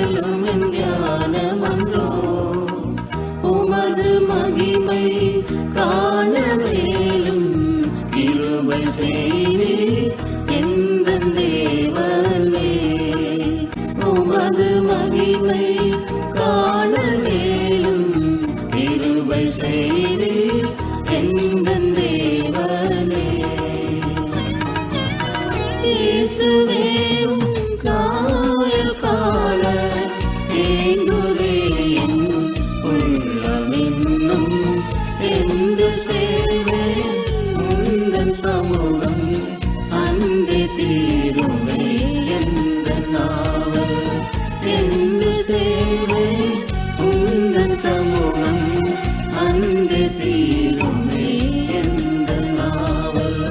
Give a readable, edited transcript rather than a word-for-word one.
செல்லும் என் தியானமன்றோ. உமது மகிமை காண மேலும் கிருபை செய்வீர் எந்தன் தேவனே. உமது மகிமை காண மேலும் கிருபை செய்வீர் எந்தன் தேவனே. இயேசுவே உம் சாயல் காண ஏங்குதே என் உள்ளமென்னும். எந்து சேருவேன் உந்தன் சமூகம் அன்பே தீருமே எந்தன் நாவல். எந்து சேருவேன் உந்தன் சமூகம் அன்பே தீருமே எந்தன் நாவல்.